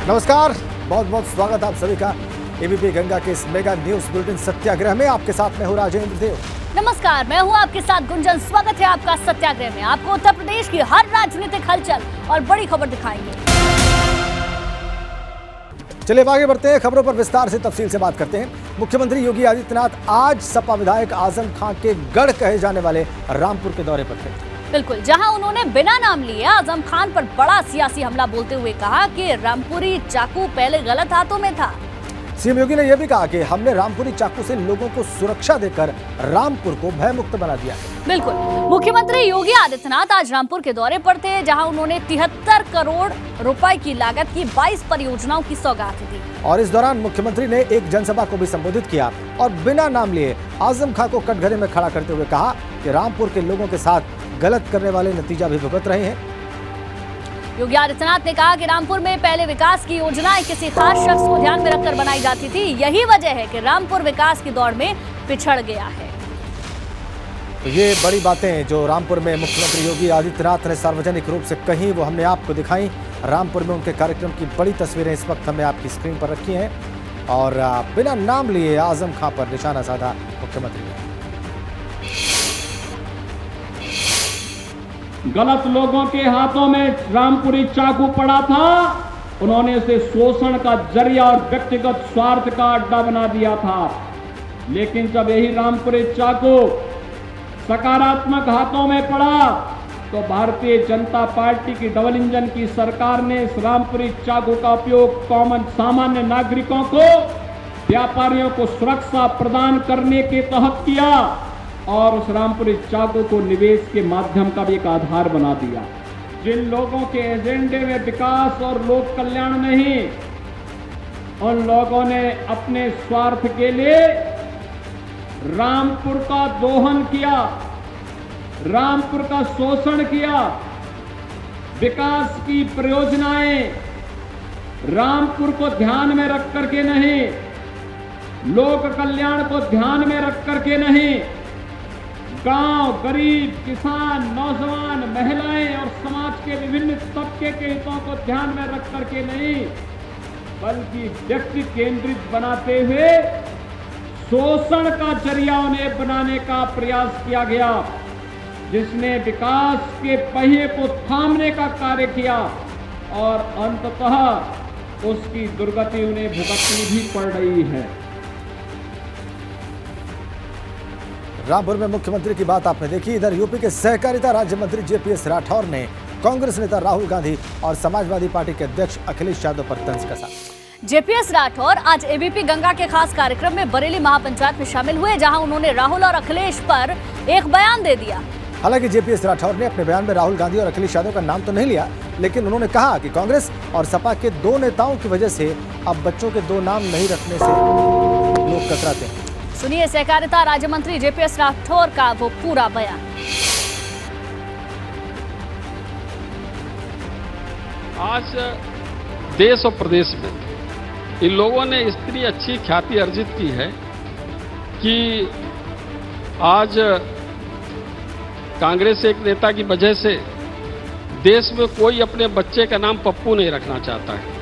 नमस्कार, बहुत बहुत स्वागत आप सभी का एबीपी गंगा के इस मेगा न्यूज बुलेटिन सत्याग्रह में। आपके साथ मैं हूं राजेंद्र देव। नमस्कार, मैं हूं आपके साथ गुंजन। स्वागत है आपका सत्याग्रह में। आपको उत्तर प्रदेश की हर राजनीतिक हलचल और बड़ी खबर दिखाएंगे। चलिए आगे बढ़ते हैं, खबरों पर विस्तार से तफसील से बात करते हैं। मुख्यमंत्री योगी आदित्यनाथ आज सपा विधायक आजम खां के गढ़ कहे जाने वाले रामपुर के दौरे पर थे। बिल्कुल, जहां उन्होंने बिना नाम लिए आजम खान पर बड़ा सियासी हमला बोलते हुए कहा कि रामपुरी चाकू पहले गलत हाथों में था। सीएम योगी ने यह भी कहा कि हमने रामपुरी चाकू से लोगों को सुरक्षा देकर रामपुर को भयमुक्त बना दिया। बिल्कुल, मुख्यमंत्री योगी आदित्यनाथ आज रामपुर के दौरे पर थे, जहां उन्होंने 73 करोड़ रुपए की लागत की 22 परियोजनाओं की सौगात दी। और इस दौरान मुख्यमंत्री ने एक जनसभा को भी संबोधित किया और बिना नाम लिए आजम खां को कटघरे में खड़ा करते हुए कहा कि रामपुर के लोगों के साथ गलत करने वाले नतीजा भी भुगत रहे हैं। योगी आदित्यनाथ ने कहा कि रामपुर में पहले विकास की योजनाएं किसी खास शख्स को ध्यान में रखकर बनाई जाती थी। यही वजह है कि रामपुर विकास की दौड़ में पिछड़ गया है। तो ये बड़ी बातें जो रामपुर में मुख्यमंत्री योगी आदित्यनाथ ने सार्वजनिक रूप से कही, वो हमने आपको दिखाई। रामपुर में उनके कार्यक्रम की बड़ी तस्वीरें इस वक्त हमने आपकी स्क्रीन पर रखी हैं और बिना नाम लिए आजम खां पर निशाना साधा मुख्यमंत्री ने। गलत लोगों के हाथों में रामपुरी चाकू पड़ा था, उन्होंने उसे शोषण का जरिया और व्यक्तिगत स्वार्थ का अड्डा बना दिया था। लेकिन जब यही रामपुरी चाकू सकारात्मक हाथों में पड़ा तो भारतीय जनता पार्टी की डबल इंजन की सरकार ने इस रामपुरी चाकू का उपयोग सामान्य नागरिकों को, व्यापारियों को सुरक्षा प्रदान करने के तहत किया और उस रामपुरी चाकू को निवेश के माध्यम का भी एक आधार बना दिया। जिन लोगों के एजेंडे में विकास और लोक कल्याण नहीं, उन लोगों ने अपने स्वार्थ के लिए रामपुर का दोहन किया, रामपुर का शोषण किया। विकास की परियोजनाएं रामपुर को ध्यान में रख करके नहीं, लोक कल्याण को ध्यान में रख करके नहीं, गांव, गरीब, किसान, नौजवान, महिलाएं और समाज के विभिन्न तबके के हितों को ध्यान में रख करके नहीं, बल्कि व्यक्ति केंद्रित बनाते हुए शोषण का जरिया उन्हें बनाने का प्रयास किया गया, जिसने विकास के पहिए को थामने का कार्य किया और अंततः उसकी दुर्गति उन्हें भुगतनी भी पड़ रही है। रामपुर में मुख्यमंत्री की बात आपने देखी। इधर यूपी के सहकारिता राज्य मंत्री जेपीएस राठौर ने कांग्रेस नेता राहुल गांधी और समाजवादी पार्टी के अध्यक्ष अखिलेश यादव पर तंज कसा। जेपीएस राठौर आज एबीपी गंगा के खास कार्यक्रम में बरेली महापंचायत में शामिल हुए, जहां उन्होंने राहुल और अखिलेश पर एक बयान दे दिया। हालांकि जेपीएस राठौर ने अपने बयान में राहुल गांधी और अखिलेश यादव का नाम तो नहीं लिया, लेकिन उन्होंने कहा कि कांग्रेस और सपा के दो नेताओं की वजह से अब बच्चों के दो नाम नहीं रखने से लोग कतराते हैं। सुनिए सहकारिता राज्य मंत्री जेपीएस राठौर का वो पूरा बयान। आज देश और प्रदेश में इन लोगों ने इतनी अच्छी ख्याति अर्जित की है कि आज कांग्रेस एक नेता की वजह से देश में कोई अपने बच्चे का नाम पप्पू नहीं रखना चाहता है।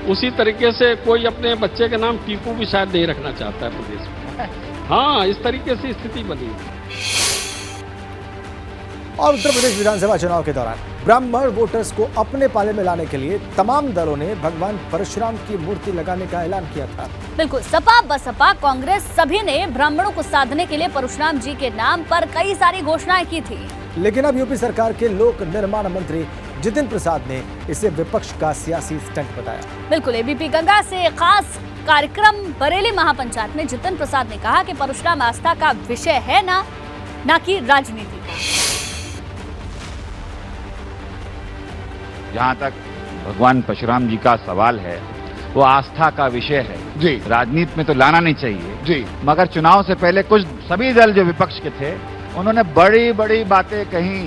उसी तरीके से कोई अपने बच्चे का नाम टीपू भी शायद नहीं रखना चाहता है प्रदेश में। हाँ, इस तरीके से स्थिति बनी है। और उत्तर प्रदेश विधानसभा चुनाव के दौरान ब्राह्मण वोटर्स को अपने पाले में लाने के लिए तमाम दलों ने भगवान परशुराम की मूर्ति लगाने का ऐलान किया था। बिल्कुल, सपा बसपा कांग्रेस सभी ने ब्राह्मणों को साधने के लिए परशुराम जी के नाम पर कई सारी घोषणाएं की थी। लेकिन अब यूपी सरकार के लोक निर्माण मंत्री जितिन प्रसाद ने इसे विपक्ष का सियासी स्टंट बताया। बिल्कुल, एबीपी गंगा से खास कार्यक्रम बरेली महापंचायत में जितिन प्रसाद ने कहा कि परशुराम आस्था का विषय है ना कि राजनीति का। जहाँ तक भगवान परशुराम जी का सवाल है, वो आस्था का विषय है जी, राजनीति में तो लाना नहीं चाहिए जी। मगर चुनाव से पहले कुछ सभी दल जो विपक्ष के थे, उन्होंने बड़ी बड़ी बातें कही।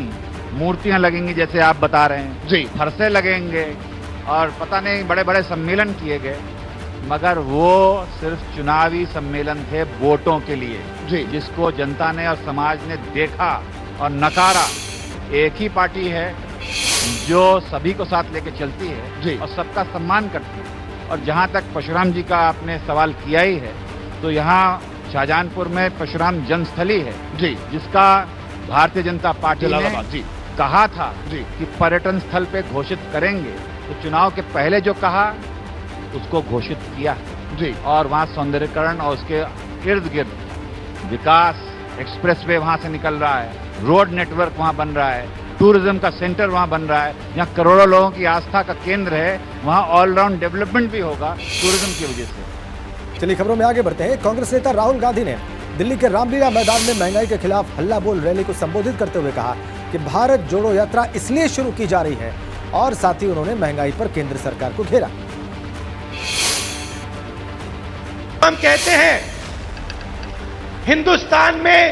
मूर्तियां लगेंगी जैसे आप बता रहे हैं जी, फरसे लगेंगे और पता नहीं बड़े बड़े सम्मेलन किए गए, मगर वो सिर्फ चुनावी सम्मेलन थे वोटों के लिए जी, जिसको जनता ने और समाज ने देखा और नकारा। एक ही पार्टी है जो सभी को साथ लेके चलती है और सबका सम्मान करती है। और जहाँ तक परशुराम जी का आपने सवाल किया ही है, तो यहाँ शाहजहांपुर में परशुराम जन्मस्थली है जिसका भारतीय जनता पार्टी ने कहा था कि पर्यटन स्थल पे घोषित करेंगे। तो चुनाव के पहले जो कहा उसको घोषित किया और वहाँ सौंदर्यीकरण और उसके इर्द गिर्द विकास, एक्सप्रेसवे वहाँ से निकल रहा है, रोड नेटवर्क वहाँ बन रहा है, टूरिज्म का सेंटर वहाँ बन रहा है, जहाँ करोड़ों लोगों की आस्था का केंद्र है, वहाँ ऑलराउंड डेवलपमेंट भी होगा टूरिज्म की वजह से। चलिए खबरों में आगे बढ़ते हैं। कांग्रेस नेता राहुल गांधी ने दिल्ली के रामलीला मैदान में महंगाई के खिलाफ हल्ला बोल रैली को संबोधित करते हुए कहा कि भारत जोड़ो यात्रा इसलिए शुरू की जा रही है, और साथ ही उन्होंने महंगाई पर केंद्र सरकार को घेरा। हम कहते हैं हिंदुस्तान में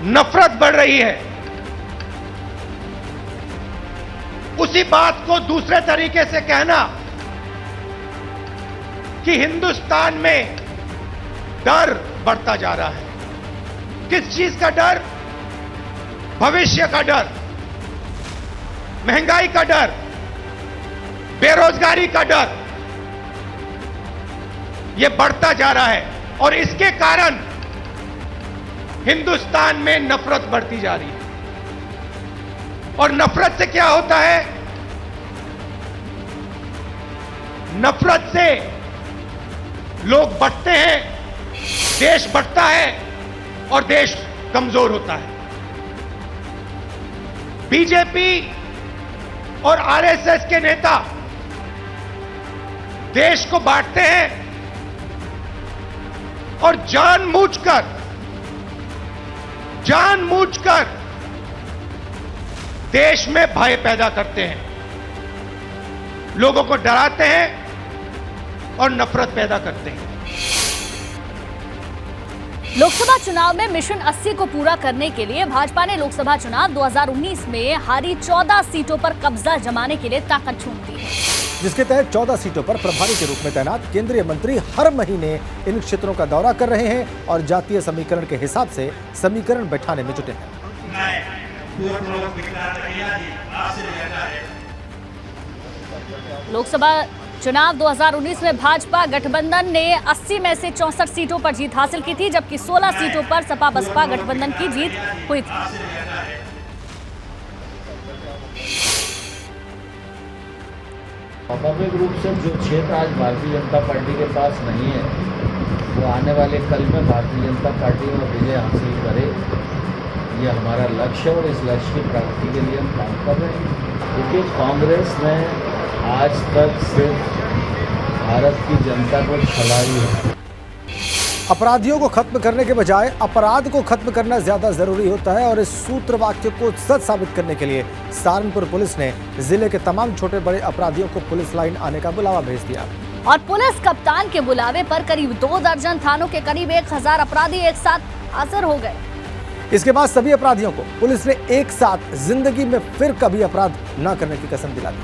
नफरत बढ़ रही है, उसी बात को दूसरे तरीके से कहना कि हिंदुस्तान में डर बढ़ता जा रहा है। किस चीज का डर? भविष्य का डर, महंगाई का डर, बेरोजगारी का डर, यह बढ़ता जा रहा है और इसके कारण हिंदुस्तान में नफरत बढ़ती जा रही है। और नफरत से क्या होता है? नफरत से लोग बढ़ते हैं, देश बढ़ता है और देश कमजोर होता है। बीजेपी और आरएसएस के नेता देश को बांटते हैं और जानबूझकर देश में भय पैदा करते हैं, लोगों को डराते हैं और नफरत पैदा करते हैं। लोकसभा चुनाव में मिशन 80 को पूरा करने के लिए भाजपा ने लोकसभा चुनाव 2019 में हारी 14 सीटों पर कब्जा जमाने के लिए ताकत झोंक दी है, जिसके तहत 14 सीटों पर प्रभारी के रूप में तैनात केंद्रीय मंत्री हर महीने इन क्षेत्रों का दौरा कर रहे हैं और जातीय समीकरण के हिसाब से समीकरण बैठाने में जुटे हैं। लोकसभा चुनाव 2019 में भाजपा गठबंधन ने 80 में से 64 सीटों पर जीत हासिल की थी, जबकि 16 सीटों पर सपा बसपा गठबंधन की जीत हुई थी। स्वाभाविक रूप से जो क्षेत्र आज भारतीय जनता पार्टी के पास नहीं है, वो आने वाले कल में भारतीय जनता पार्टी में विजय हासिल करे, ये हमारा लक्ष्य है और इस लक्ष्य की प्राप्ति के लिए हम काम कर रहे हैं। क्योंकि कांग्रेस ने आज तक सिर्फ भारत की जनता को छलाई है। अपराधियों को खत्म करने के बजाय अपराध को खत्म करना ज्यादा जरूरी होता है और इस सूत्र वाक्य को सच साबित करने के लिए सहारनपुर पुलिस ने जिले के तमाम छोटे बड़े अपराधियों को पुलिस लाइन आने का बुलावा भेज दिया। और पुलिस कप्तान के बुलावे पर करीब 2 दर्जन थानों के करीब 1000 अपराधी एक साथ हाजिर हो गए। इसके बाद सभी अपराधियों को पुलिस ने एक साथ जिंदगी में फिर कभी अपराध न करने की कसम दिला दी।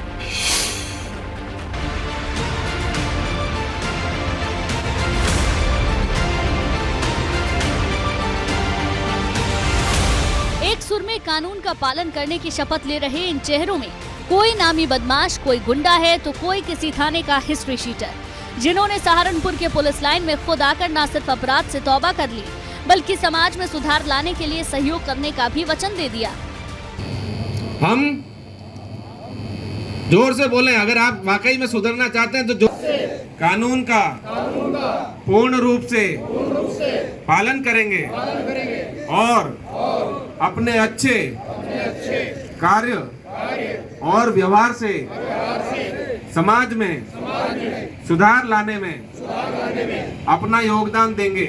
एक सुर में कानून का पालन करने की शपथ ले रहे इन चेहरों में कोई नामी बदमाश, कोई गुंडा है तो कोई किसी थाने का हिस्ट्री शीटर, जिन्होंने सहारनपुर के पुलिस लाइन में खुद आकर न सिर्फ अपराध से तौबा कर ली, बल्कि समाज में सुधार लाने के लिए सहयोग करने का भी वचन दे दिया। हम जोर से बोलें, अगर आप वाकई में सुधरना चाहते हैं तो कानून का पूर्ण रूप से पालन करेंगे और अपने अच्छे कार्य और व्यवहार से समाज में सुधार लाने में अपना योगदान देंगे।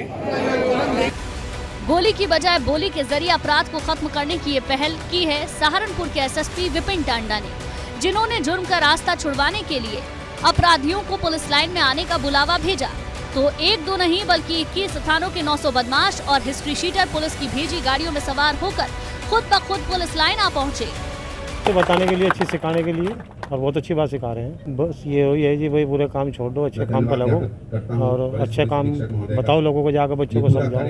गोली की बजाय बोली के जरिए अपराध को खत्म करने की ये पहल की है सहारनपुर के एसएसपी विपिन टांडा ने, जिन्होंने जुर्म का रास्ता छुड़वाने के लिए अपराधियों को पुलिस लाइन में आने का बुलावा भेजा। तो 1-2 नहीं बल्कि 21 थानों के 900 बदमाश और हिस्ट्री शीटर पुलिस की भेजी गाड़ियों में सवार होकर खुद ब खुद पुलिस लाइन आ पहुंचे। तो बताने के लिए, अच्छी सिखाने के लिए, और बहुत अच्छी बात सिखा रहे हैं। बस ये वही है जी, भाई बुरे काम छोड़ दो, अच्छे काम पर लगो और अच्छे काम बताओ लोगों को, जाकर बच्चों को समझाओ।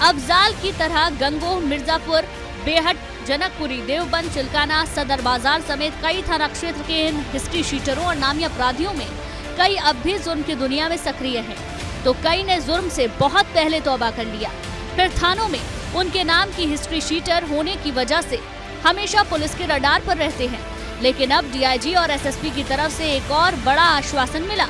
अफजाल की तरह गंगोह, मिर्जापुर, बेहट जनकपुरी, देवबंद, चिल्काना, सदर बाजार समेत कई थाना क्षेत्र के इन हिस्ट्री शीटरों और नामी अपराधियों में कई अब भी जुर्म की दुनिया में सक्रिय हैं, तो कई ने जुर्म से बहुत पहले तौबा कर लिया। फिर थानों में उनके नाम की हिस्ट्री शीटर होने की वजह से हमेशा पुलिस के रडार पर रहते हैं। लेकिन अब डीआईजी और एसएसपी की तरफ से एक और बड़ा आश्वासन मिला।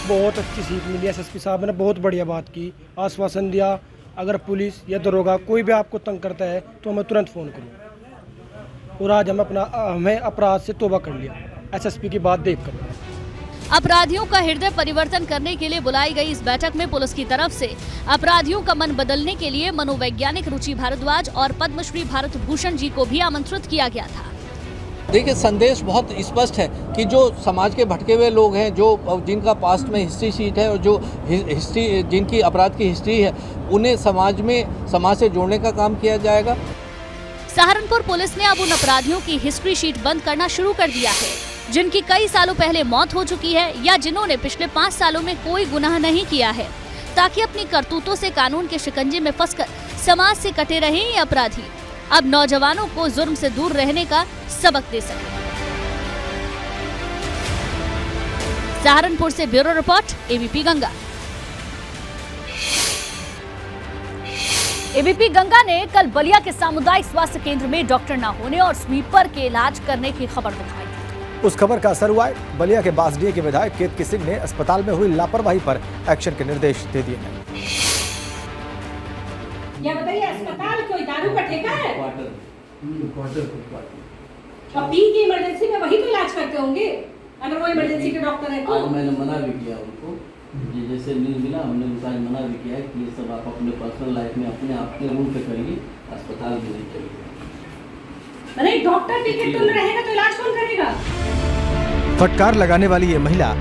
बहुत अच्छी सीख मिली, एसएसपी साहब ने बहुत बढ़िया बात की, आश्वासन दिया, अगर पुलिस या दरोगा कोई भी आपको तंग करता है तो हमें तुरंत फ़ोन करो। और आज हमें अपराध से तौबा कर लिया एसएसपी की बात देखकर। अपराधियों का हृदय परिवर्तन करने के लिए बुलाई गई इस बैठक में पुलिस की तरफ से अपराधियों का मन बदलने के लिए मनोवैज्ञानिक रुचि भारद्वाज और पद्मश्री भारत भूषण जी को भी आमंत्रित किया गया था। देखिए, संदेश बहुत स्पष्ट है कि जो समाज के भटके हुए लोग हैं, जो जिनका पास्ट में हिस्ट्री शीट है और जो हिस्ट्री जिनकी अपराध की हिस्ट्री है, उन्हें समाज से जोड़ने का काम किया जाएगा। सहारनपुर पुलिस ने अब उन अपराधियों की हिस्ट्री शीट बंद करना शुरू कर दिया है जिनकी कई सालों पहले मौत हो चुकी है या जिन्होंने पिछले 5 सालों में कोई गुनाह नहीं किया है, ताकि अपनी करतूतों से कानून के शिकंजे में फंसकर समाज से कटे रहे ये अपराधी अब नौजवानों को जुर्म से दूर रहने का सबक दे सके। सहारनपुर से bureau report, ABP Ganga. ABP Ganga ने कल बलिया के सामुदायिक स्वास्थ्य केंद्र में डॉक्टर न होने और स्वीपर के इलाज करने की खबर दिखाई। उस खबर का असर हुआ है। बलिया के बांसडीह के विधायक केतकी सिंह ने अस्पताल में हुई लापरवाही पर एक्शन के निर्देश दे दिए हैं। क्या बताइए, अस्पताल कोई दारू का ठेका है? और पी की इमरजेंसी में वही तो इलाज करते होंगे, अगर वो इमरजेंसी के डॉक्टर हैं तो। आज मैंने मना भी किया उनको, जैसे न्यूज़ मिला हमने उनका मना भी किया कि ये सब आप अपने पर्सनल लाइफ में अपने रूम पे करिए, अस्पताल में नहीं करिए। नहीं, डॉक्टर टिकट तो रहेगा तो इलाज कौन करेगा? फटकार लगाने वाली ये महिला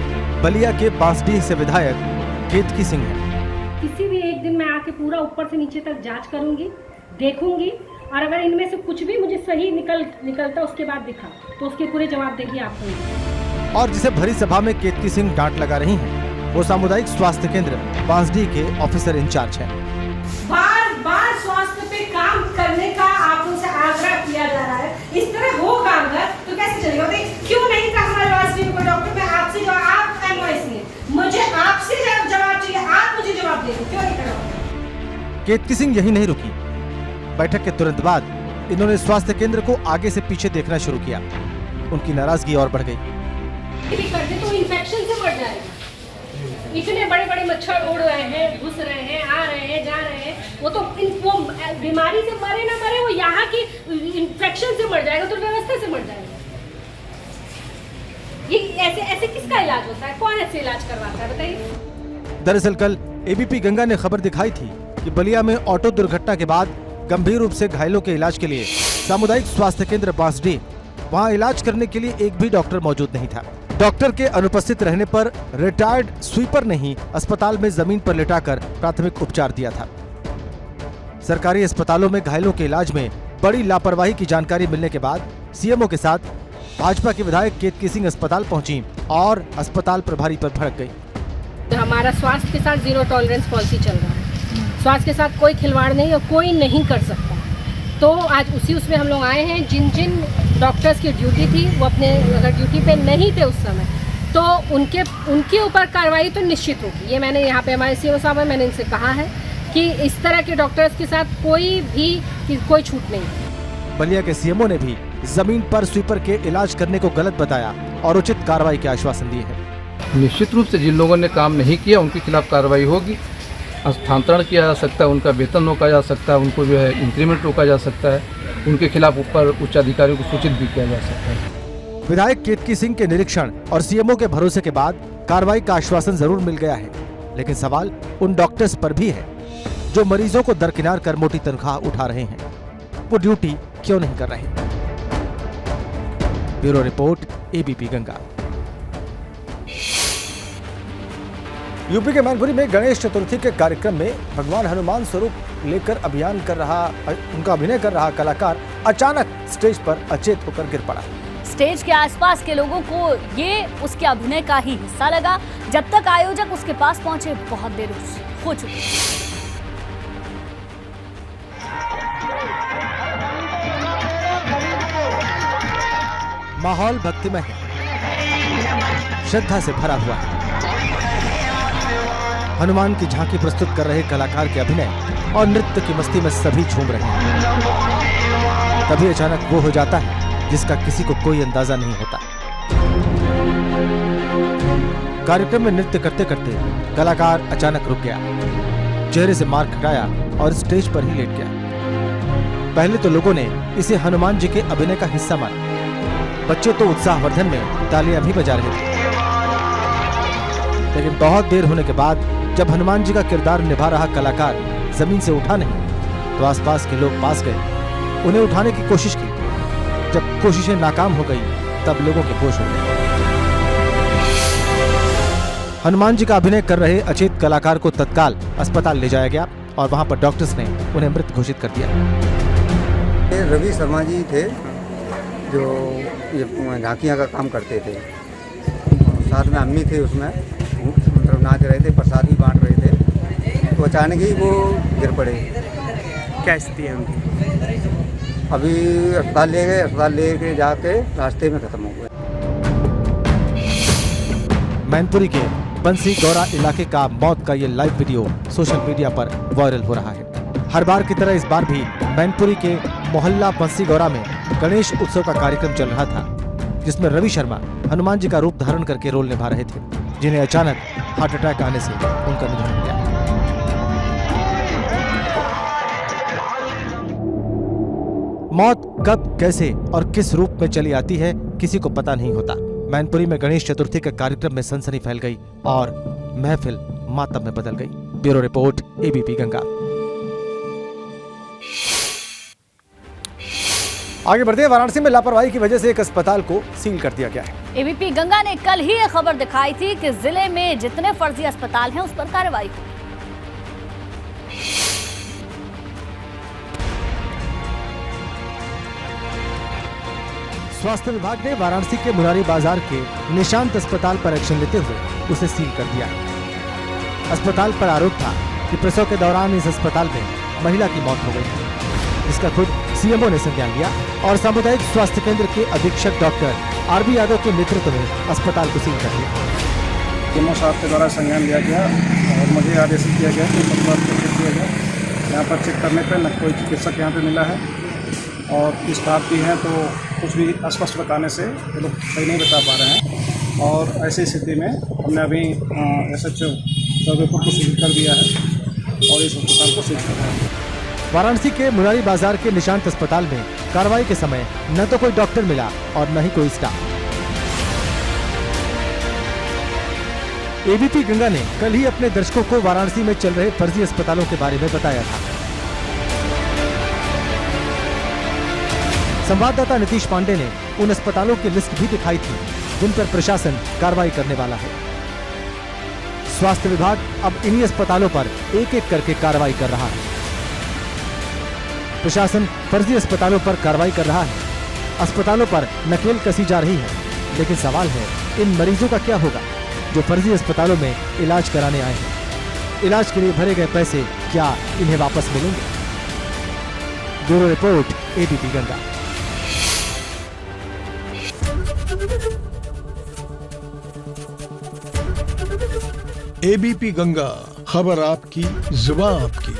बलिया के बांसडीह से विधायक केतकी सिंह है। किसी भी एक दिन मैं आके पूरा ऊपर से नीचे तक जांच करूंगी, देखूंगी, और अगर इनमें से कुछ भी मुझे सही निकलता उसके बाद दिखा तो उसके पूरे जवाब देगी आपको। और जिसे भरी सभा में केतकी सिंह डांट लगा रही हैं, वो सामुदायिक स्वास्थ्य केंद्र बांसडीह के ऑफिसर इंचार्ज हैं। बार बार स्वास्थ्य पे काम करने का आप उनसे आग्रह किया जा रहा है, इस तरह होगा अगर तो कैसे चलेगा? क्यों नहीं था हमारे पास कोई डॉक्टर? मैं आपसे जो आप एनवाइस लिए, मुझे आपसे जवाब चाहिए, आप मुझे जवाब दें, क्यों नहीं करो? केतकी सिंह यही नहीं रुकी। बैठक के तुरंत बाद इन्होंने स्वास्थ्य केंद्र को आगे से पीछे देखना शुरू किया। उनकी नाराजगी और बढ़ गई। करते तो इन्फेक्शन से बढ़ जाएगा। इतने बड़े बड़े मच्छर उड़ रहे हैं, घुस रहे हैं, आ रहे हैं, जा रहे हैं, वो तो वो बीमारी से मरे ना मरे, वो यहाँ की इन्फेक्शन से मर जाएगा, तो व्यवस्था से मर जाएगा। ये ऐसे किसका इलाज होता है? कौन ऐसे इलाज करवाता है, बताइए। दरअसल कल एबीपी गंगा ने खबर दिखाई थी कि बलिया में ऑटो दुर्घटना के बाद गंभीर रूप से घायलों के इलाज के लिए सामुदायिक स्वास्थ्य केंद्र बांसडीह, वहाँ इलाज करने के लिए एक भी डॉक्टर मौजूद नहीं था। डॉक्टर के अनुपस्थित रहने पर रिटायर्ड स्वीपर ने ही अस्पताल में जमीन पर लिटाकर प्राथमिक उपचार दिया था। सरकारी अस्पतालों में घायलों के इलाज में बड़ी लापरवाही की जानकारी मिलने के बाद सीएमओ के साथ भाजपा के विधायक केतकी सिंह अस्पताल पहुंची और अस्पताल प्रभारी पर भड़क गई। हमारा स्वास्थ्य के साथ 0 टॉलरेंस पॉलिसी चल रहा है, स्वास्थ्य के साथ कोई खिलवाड़ नहीं और कोई नहीं कर सकता। तो आज उसमें हम लोग आए हैं। जिन डॉक्टर्स की ड्यूटी थी वो अपने अगर ड्यूटी पे नहीं थे उस समय, तो उनके ऊपर कार्रवाई तो निश्चित होगी। ये मैंने यहाँ पे हमारे सीएमओ साहब हैं, मैंने इनसे कहा है कि इस तरह के डॉक्टर्स के साथ कोई छूट नहीं। बलिया के सीएमओ ने भी जमीन पर स्वीपर के इलाज करने को गलत बताया और उचित कार्रवाई के आश्वासन दिए हैं। निश्चित रूप से जिन लोगों ने काम नहीं किया उनके खिलाफ कार्रवाई होगी, स्थानांतरण किया जा सकता है, उनका वेतन रोका जा सकता है, उनको जो है इंक्रीमेंट रोका जा सकता है, उनके खिलाफ ऊपर उच्च अधिकारियों को सूचित भी किया जा सकता है। विधायक केतकी सिंह के निरीक्षण और सीएमओ के भरोसे के बाद कार्रवाई का आश्वासन जरूर मिल गया है, लेकिन सवाल उन डॉक्टर्स पर भी है जो मरीजों को दरकिनार कर मोटी तनख्वाह उठा रहे हैं। वो ड्यूटी क्यों नहीं कर रहे? Bureau report, ABP Ganga. UP के मैनपुरी में गणेश चतुर्थी के कार्यक्रम में भगवान हनुमान स्वरूप लेकर उनका अभिनय कर रहा कलाकार अचानक स्टेज पर अचेत होकर गिर पड़ा। स्टेज के आसपास के लोगों को ये उसके अभिनय का ही हिस्सा लगा। जब तक आयोजक उसके पास पहुंचे बहुत देर हो चुकी। माहौल भक्तिमय है, श्रद्धा से भरा हुआ है। हनुमान की झांकी प्रस्तुत कर रहे कलाकार के अभिनय और नृत्य की मस्ती में सभी झूम रहे हैं। तभी अचानक वो हो जाता है जिसका किसी को कोई अंदाजा नहीं होता। कार्यक्रम में नृत्य करते करते कलाकार अचानक रुक गया, चेहरे से मार खटाया और स्टेज पर ही लेट गया। पहले तो लोगों ने इसे हनुमान जी के अभिनय का हिस्सा माना। बच्चे तो उत्साहवर्धन में तालियां भी बजा रहे थे। लेकिन बहुत देर होने के बाद जब हनुमान जी का किरदार निभा रहा कलाकार जमीन से उठा नहीं, तो आसपास के लोग पास गए, उन्हें उठाने की कोशिश की। जब कोशिशें नाकाम हो गई तब लोगों के होश उड़ गए। हनुमान जी का अभिनय कर रहे अचेत कलाकार को तत्काल अस्पताल ले जाया गया और वहां पर डॉक्टर्स ने उन्हें मृत घोषित कर दिया। रवि शर्मा जी थे जो ये झांकियाँ का काम करते थे। साथ में अम्मी थे, उसमें मतलब नाच रहे थे, प्रसाद भी बांट रहे थे। तो अचानक ही वो गिर पड़े। क्या स्थिति है उनकी? अभी अस्पताल ले गए, अस्पताल ले के जाके रास्ते में खत्म हो गए। मैनपुरी के बंसी गौरा इलाके का मौत का ये लाइव वीडियो सोशल मीडिया पर वायरल हो रहा है। हर बार की तरह इस बार भी मैनपुरी के मोहल्ला बंसी गौरा में गणेश उत्सव का कार्यक्रम चल रहा था, जिसमें रवि शर्मा हनुमान जी का रूप धारण करके रोल निभा रहे थे, जिन्हें अचानक हार्ट अटैक आने से उनका निधन हो गया। मौत कब, कैसे और किस रूप में चली आती है किसी को पता नहीं होता। मैनपुरी में गणेश चतुर्थी के कार्यक्रम में सनसनी फैल गई और महफिल मातम में बदल गई। Bureau report, ABP Ganga. आगे बढ़ते हैं। वाराणसी में लापरवाही की वजह से एक अस्पताल को सील कर दिया गया है। एबीपी गंगा ने कल ही ये खबर दिखाई थी कि जिले में जितने फर्जी अस्पताल हैं उस पर कार्रवाई हुई। स्वास्थ्य विभाग ने वाराणसी के मुरारी बाजार के निशांत अस्पताल पर एक्शन लेते हुए उसे सील कर दिया। अस्पताल पर आरोप था कि प्रसव के दौरान इस अस्पताल में महिला की मौत हो गई, जिसका खुद सीएमओ ने संज्ञान लिया और सामुदायिक स्वास्थ्य केंद्र के अधीक्षक डॉक्टर आरबी यादव के नेतृत्व में अस्पताल को सील कर दिया। सीएमओ साहब के द्वारा संज्ञान लिया गया और मुझे आदेशित किया गया कि यहाँ पर चेक करने पर न कोई चिकित्सक यहाँ पे मिला है और स्टाफ भी हैं, तो कुछ भी अस्पष्ट बताने से ये लोग सही नहीं बता पा रहे हैं। और ऐसी स्थिति में हमने अभी SHO सर्वेपुर को सील कर दिया है और इस अस्पताल को सील कर रहे हैं। वाराणसी के मुरारी बाजार के निशांत अस्पताल में कार्रवाई के समय न तो कोई डॉक्टर मिला और न ही कोई स्टाफ। एबीपी गंगा ने कल ही अपने दर्शकों को वाराणसी में चल रहे फर्जी अस्पतालों के बारे में बताया था। संवाददाता नीतीश पांडे ने उन अस्पतालों की लिस्ट भी दिखाई थी जिन पर प्रशासन कार्रवाई करने वाला है। स्वास्थ्य विभाग अब इन्हीं अस्पतालों पर एक एक करके कार्रवाई कर रहा है। प्रशासन फर्जी अस्पतालों पर कार्रवाई कर रहा है, अस्पतालों पर नकेल कसी जा रही है, लेकिन सवाल है इन मरीजों का क्या होगा जो फर्जी अस्पतालों में इलाज कराने आए हैं। इलाज के लिए भरे गए पैसे क्या इन्हें वापस मिलेंगे? Bureau report, ABP Ganga. ABP Ganga, खबर आपकी, जुबान आपकी।